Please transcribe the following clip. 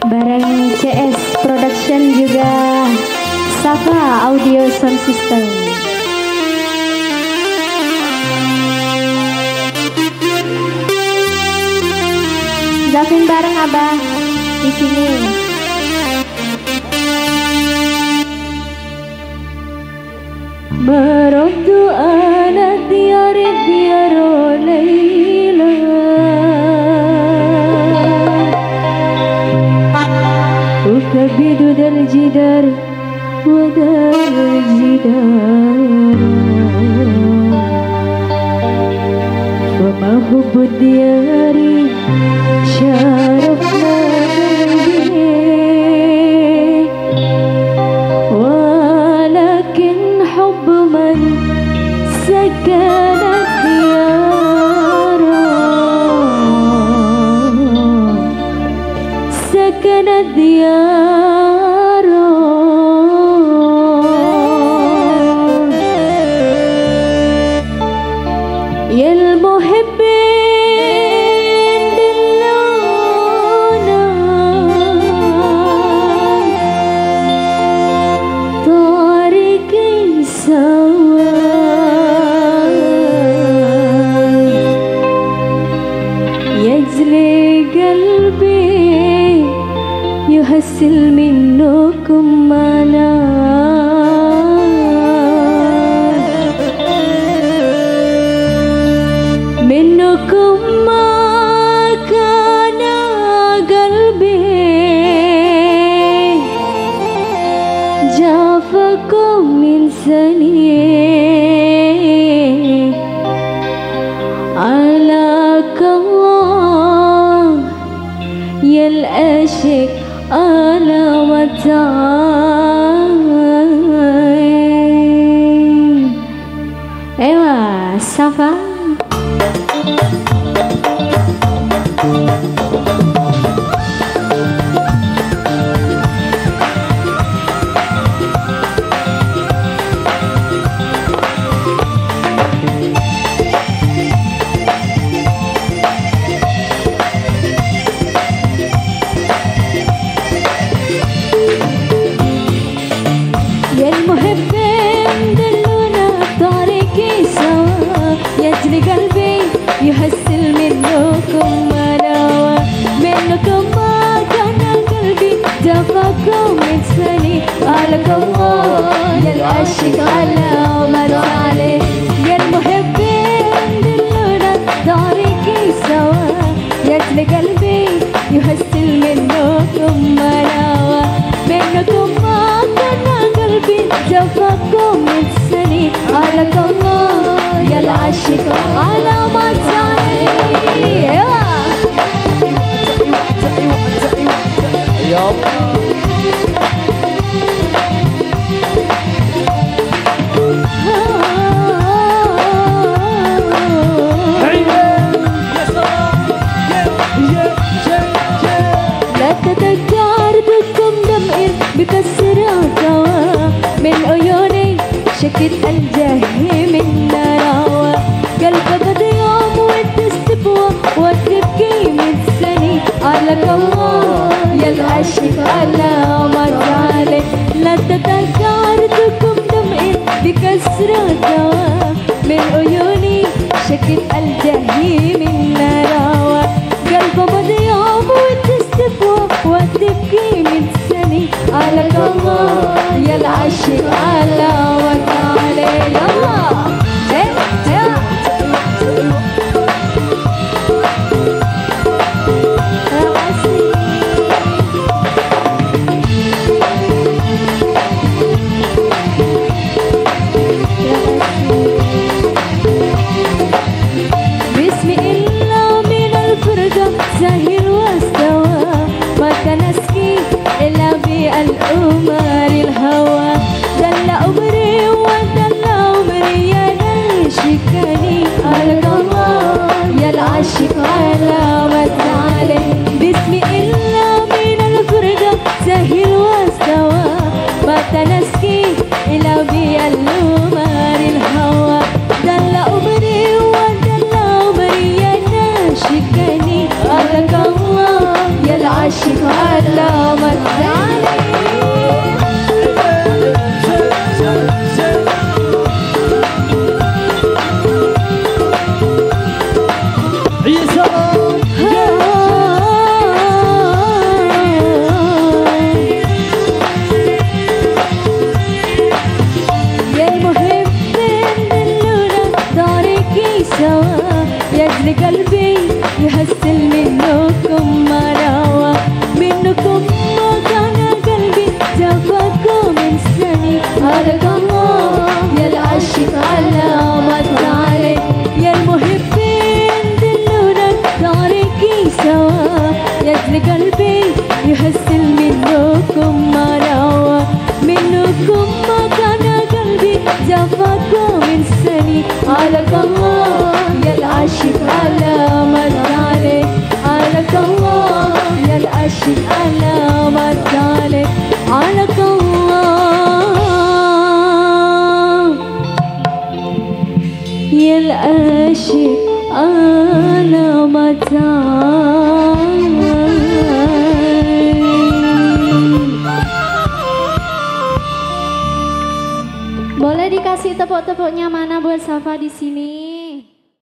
bareng CS Production juga Safa Audio Sound System. Zafin bareng Abah di sini. Merodu anak diare diaro Laila Ukabidu dal jidar wadal jidar Fama hubbu diyari syarafna سكنت دياره يا المحبين دلونا طريقي سوا يجري قلبي يحسل منكم مالا منكم ما كان قلبي جافكم من سنين علاك الله يا الأشق على وتعين. أيوة صفا يجري قلبي يحسل منكم ملاوى منكم ما كان قلبي جفاكم من سني قالك الله يا العشق على ومن عليه يا المحبين دلونا طريقي سوا يجري قلبي يحسل منكم ملاوى منكم ما كان قلبي جفاكم من سني قالك الله يا العشق على ما تعيش. لا تتذكر بكم دمئر بكسر الهوى من عيوني شكت الجحيم النراوى قلبك قد يوم وتستبوى وتبكي من سني قالك الله يا العشق على ما تعالي لا تتذكرتكم دمئر بكسر الهوى من عيوني شكت الجحيم النراوى قلبك قد يوم وتستبوى وتبكي من سني قالك الله يا العشق على ما تعالي. منكم مراوة منكم ما كان قلبي جفاكم انساني عليك الله يا العاشق علامة عليك يا المحبين دلونا طريقي سوا يجلي قلبي يحسن منكم مراوة منكم ما كان قلبي جفاكم انساني عليك الله يا العاشق علامة عليك عليك الله يا العاشق علامة عليك عليك الله يا العاشق علامة Boleh dikasih tepuk-tepuknya mana buat Safa di sini?